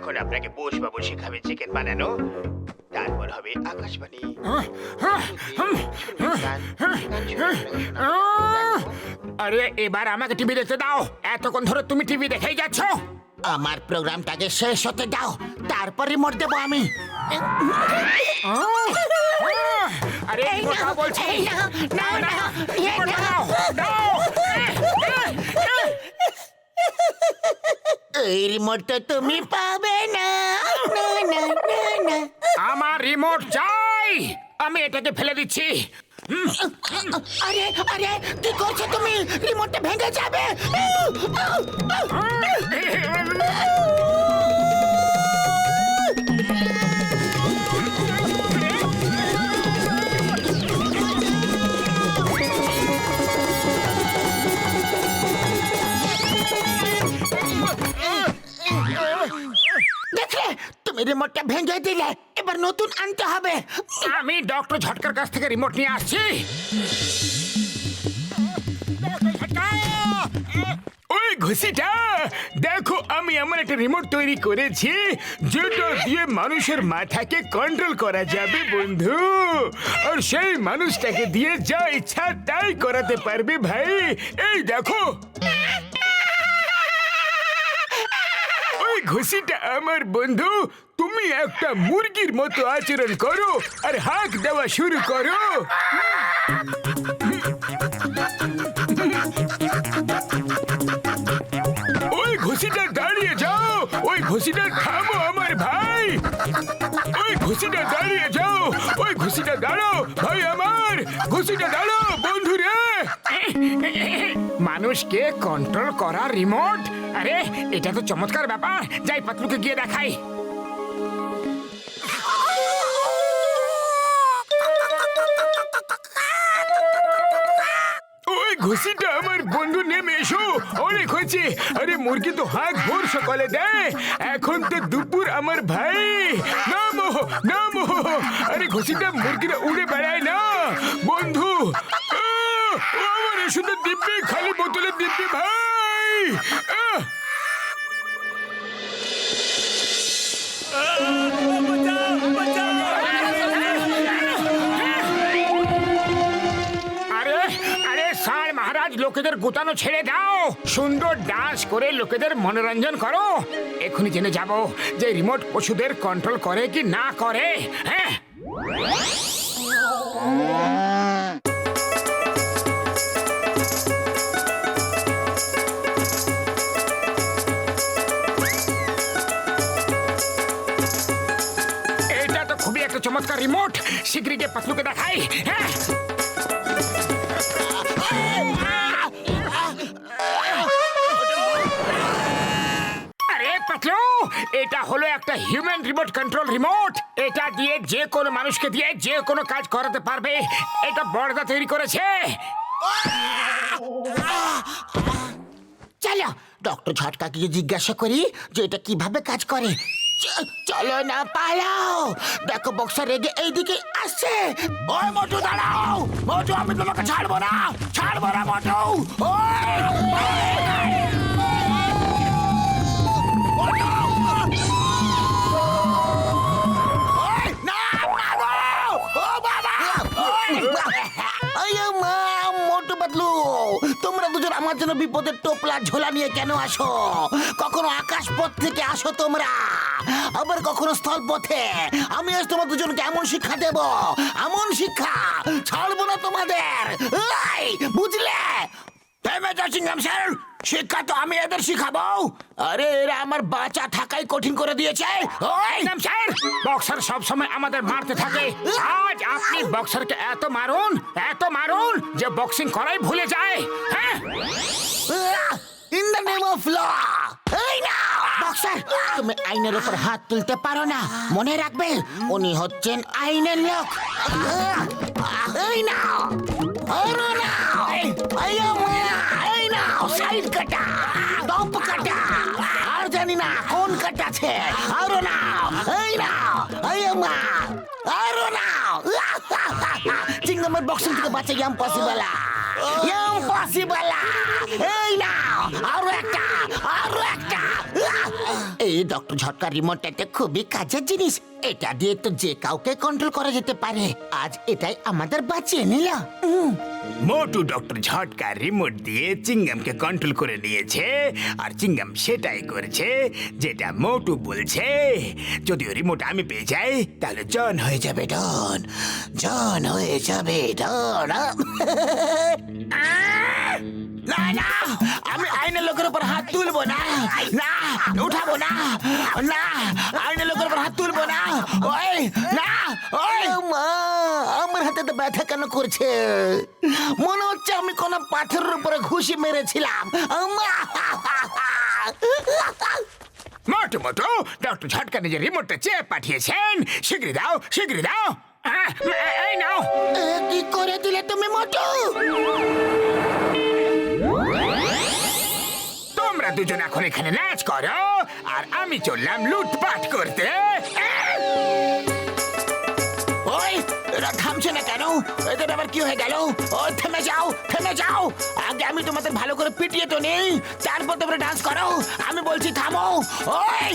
এখন আপনাকে বোসবাবু শেখাবে চিকেন বানানো, তারপর হবে আকাশবাণী। আরে এবার আমাকে টিভি দেখতে দাও, এতক্ষণ ধরে তুমি টিভি দেখেই যাচ্ছ। আমার প্রোগ্রামটাকে শেষ হতে দাও, তারপর রিমোট দেবো আমি। আরে কথা বলছি, দাও না, দাও, দাও। এই রিমোট তো তুমি পাবে না। না, না, না, না। আমার রিমোট চাই, আমি এটাকে ফেলে দিচ্ছি। আরে আরে কি করছো তুমি? রিমোটটা ভেঙে যাবে। দেখলে, তুমি রিমোটটা ভেঙে দিলে, এবার নতুন আনতে হবে। আমি ডক্টর ঝটকার কাছ থেকে রিমোট নিয়ে আসছি। ওই ঘুষিটা দেখো, আমি এমন একটা রিমোট তৈরি করেছি যেটা দিয়ে মানুষের মাথাকে কন্ট্রোল করা যাবে বন্ধু, আর সেই মানুষটাকে দিয়ে যা ইচ্ছা তাই করাতে পারবে ভাই। এই দেখো, ওই ঘুষিটা আমার বন্ধু, তুমি একটা মুরগির মতো আচরণ করো আর হাঁক দেওয়া শুরু করো। ওই ঘুষিটা দাঁড়িয়ে যাও, ওই ঘুষিটা থামো আমার ভাই, ওই ঘুষিটা দাঁড়িয়ে যাও, ওই ঘুষিটা দাঁড়াও ভাই আমার, ঘুষিটা দাঁড়াও বন্ধু রে। মানুষকে কন্ট্রোল করা রিমোট, আরে এটা তো চমৎকার ব্যাপার। যাই পাতলুকে গিয়ে দেখাই। ওই ঘুষিটা আমার বন্ধু, নেমে এসো, অনেক হয়েছে। আরে মুরগি তো হাঁক ভোর সকালে দেয়, এখন তো দুপুর আমার ভাই। নামো নামো, আরে ঘুষিটা মুরগিটা উড়ে বেড়ায় না বন্ধু। আমার শুধু দিব্যি, খালি বোতলে দিব্যি ভাই। আরে আরে স্যার মহারাজ, লোকেদের গুতানো ছেড়ে দাও, সুন্দর ডান্স করে লোকেদের মনোরঞ্জন করো। এখনই জেনে যাব যে রিমোট পশুদের কন্ট্রোল করে কি না করে। হ্যাঁ, এটা তো খুবই একটা চমৎকার রিমোট, শীঘ্রই গিয়ে পাতলুকে দেখাই। হ্যাঁ, আরে পাতলু, এটা হলো একটা হিউম্যান রিমোট কন্ট্রোল রিমোট। এটা দিয়ে যে কোনো মানুষকে দিয়ে যে কোনো কাজ করাতে পারবে। এটা বড়দা তৈরি করেছে। চলো ডক্টর ঝটকাকে জিজ্ঞাসা করি যে এটা কিভাবে কাজ করে। চলো না, পালাও। দেখো বক্সার রেগে এইদিকে আসছে। ওই মোটু দাঁড়াও, মোটু আমি তোমাকে ছাড়বো না, ছাড়বো না মোটু। মোটু পাতলু, তোমরা দুজন আমার জন্য বিপদের টোপলা ঝোলা নিয়ে কেন আসো? কখনো আকাশ পথ থেকে আসো তোমরা, আবার কখনো স্থল পথে। আমি আজ তোমার দুজনকে এমন শিক্ষা দেব, এমন শিক্ষা ছাড়বো না তোমাদের। বুঝলে? শিক্ষা তো আমি এদের শিখাবো। আরে এরা আমার বাঁচা থাকাই কঠিন করে দিয়েছে। বক্সার সব সময় আমাদের মারতে থাকে, আজ আপনি বক্সারকে এত মারুন যে বক্সিং করাই ভুলে যায়। হ্যাঁ, in the name of law. এই না বক্সার, তুমি আইনের উপর হাত তুলতে পারো না, মনে রাখবে উনি হচ্ছেন আইনের লোক। এই না, আরো না, এই না, সাইড কাটা, টপ কাটা, আর জানি না কোন কাটা আছে। আরো না, এই না, আরো না। চিংগামের বক্সিং থেকে বাঁচা ইম্পসিবল। ইম্পসিবল এই নাও আরো একটা এই ডক্টর ঝটকা রিমোটটা খুবই কাজের জিনিস এটা দিয়ে তো যে কাউকে কন্ট্রোল করা যেতে পারে আজ এটাই আমাদের বাঁচিয়ে নিল মোটু ডক্টর ঝটকা রিমোট দিয়ে চিংগামকে কন্ট্রোল করে নিয়েছে আর চিংগাম সেটাই করছে যেটা মোটু বলছে যদিও রিমোট আমি পেয়ে যাই তাহলে জন হয়ে যাবে জন হয়ে যাবে ডন না না আমি আইনের লোকের উপর হাত তুলবো না না উঠাবো না না আইনের লোকের উপর হাত তুলবো না ওই না ওই মা আমার হাতে তো ব্যথা কেন করছে মনে হচ্ছে আমি কোনো পাথরের উপরে ঘুষি মেরেছিলাম মোটু মোটু ডক্টর ঝটকা নিজের রিমোটটা চেয়ে পাঠিয়েছেন শিগগিরই দাও এই নাও কি করে দিলে তুমি মোটু তোমরা দুজন এখন এখানে নাচ করো আর আমি চললাম লুটপাট করতে ওই এরা থামছে না কেন এদের আবার কি হয়ে গেল ও থেমে যাও আগে আমি তোমাদের ভালো করে পিটিয়ে তো নেই তারপর তোমরা ডান্স করো আমি বলছি থামো ওই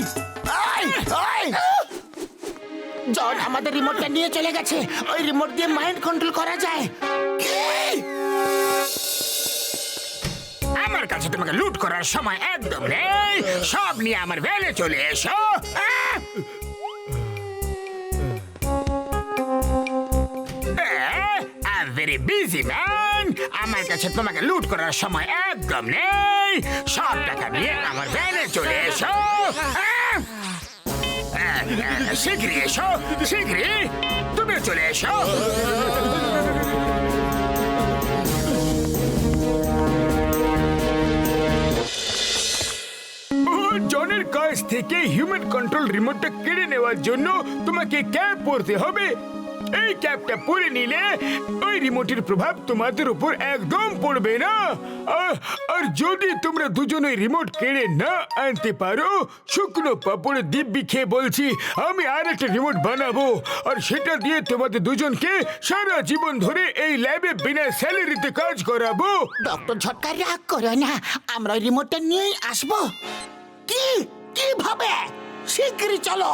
জন আমাদের রিমোটটা নিয়ে চলে গেছে ওই রিমোট দিয়ে মাইন্ড কন্ট্রোল করা যায় আমার কাছে তোমাকে লুট করার সময় একদম নেই সব নিয়ে আমার ভ্যানে চলে এসো ভেরি বিজি ম্যান আমার কাছে তোমাকে লুট করার সময় একদম নেই সব টাকা নিয়ে আমার ভ্যানে চলে এসো শীঘ্রই তুমি চলে এসো জনের কাছ থেকে হিউম্যান কন্ট্রোল রিমোটটা কেড়ে নেওয়ার জন্য তোমাকে ক্যাপ পরতে হবে এই ক্যাপটা পরে নিলে ওই রিমোটের প্রভাব তোমাদের উপর একদম পড়বে না আর যদি তোমরা দুজন ওই রিমোট কেড়ে না আনতে পারো শুকনো পাপড়ে দিব্যি খেয়ে বলছি আমি আর একটা রিমোট বানাবো আর সেটা দিয়ে তোমাদের দুজনকে সারা জীবন ধরে এই ল্যাবে বিনা স্যালারিতে কাজ করাবো ডক্টর ঝটকা রাগ করো না আমরা ওই রিমোটটা নিয়েই আসবো কিভাবে শিগগিরই চলো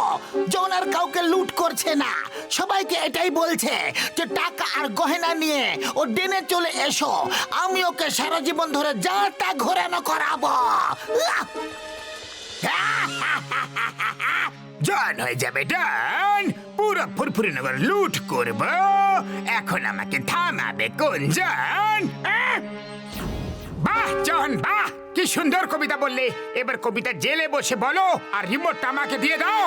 জন আর কাউকে লুট করছে না সবাইকে এটাই বলছে যে টাকা আর গয়না নিয়ে ও ডেনে চলে এসো আমি ওকে সারা জীবন ধরে যা তা ঘোরানো করাবো জন হয়ে যাবে ডন পুরো ফুরফুরি নগর লুট করব এখন আমাকে থামাবে কোন জন বাহ জন বাহ কি সুন্দর কবিতা বললে এবার কবিতা জেলে বসে বলো আর রিমোটটা আমাকে দিয়ে দাও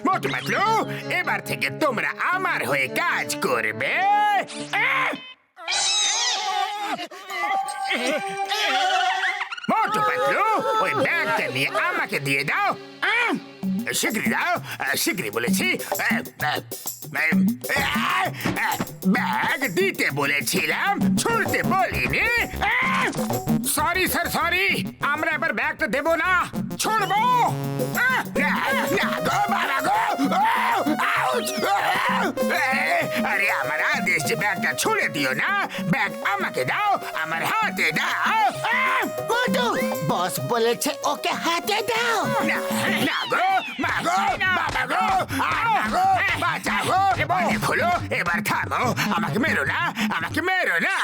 মোটু পাতলু এবার থেকে তোমরা আমার হয়ে কাজ করবে মোটু পাতলু ওই ব্যাগটা নিয়ে আমাকে দিয়ে দাও শীঘ্রই বলেছি ব্যাগ দিতে বলেছিলাম ছুড়তে বলিনি সরি স্যার সরি আমরা এবার ব্যাগটা দেব না ছুড়বো আরে আমার আদেশ যে ব্যাগটা ছুড়ে দিও না ব্যাগ আমাকে দাও আমার হাতে দাও বস বলেছে ওকে হাতে দাও না গো মা গো বাবা গো বাঁচা গো খোলো এবার থামো আমাকে মেরো না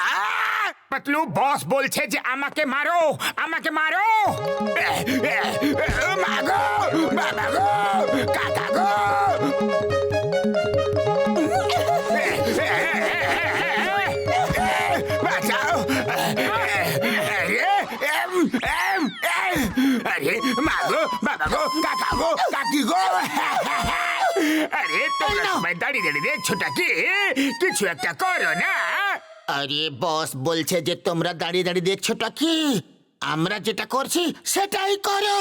পাতলু বস বলছে যে আমাকে মারো মা গো বাবা গো কাকা গো বাঁচাও আরে মা গো বাবা গো কাকা গো কাকি গো আরে তোমরা সবাই দাঁড়িয়ে দেখছোটা কি কিছু একটা করো না আরে বস বলছে যে তোমরা দাঁড়িয়ে দেখছোটা কি আমরা যেটা করছি সেটাই করো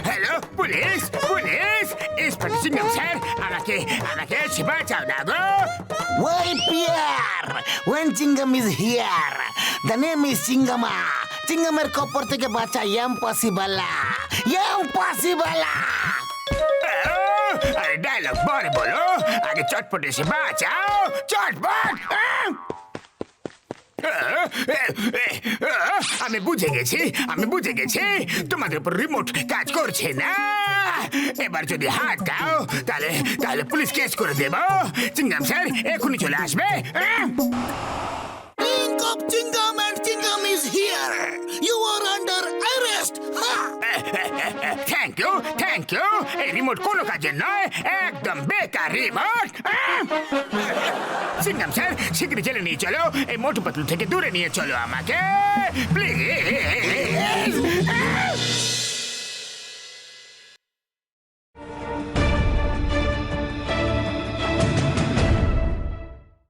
হ্যালো পুলিশ চটপটে সিঙ্গাম স্যার, আমাকে আমাকে বাঁচাও না গো। Wait, Pierre! When Chingam is here, the name is Chingama. চিঙ্গামের কপর থেকে বাঁচা ইম্পসিবল, ইম্পসিবল। আরে ডায়লগ বলে বলো, আগে চটপটে এসে বাঁচাও, চটপট। আমি বুঝে গেছি তোমাদের উপর রিমোট কাজ করছে না। এবার যদি হাত দাও তাহলে তাহলে পুলিশ কেস করে দেব। চিঙ্গাম স্যার এখনই চলে আসবে। Think of Chingam and Chingam is here. You are under arrest. Ha! Thank you. এই রিমোট কোনো কাজের নয়, একদম বেকার রিমোট। সিঙ্গাম স্যার শিগগিরই জেলে নিয়ে চলো, এই মোটু পাতলু থেকে দূরে নিয়ে চলো আমাকে প্লিজ।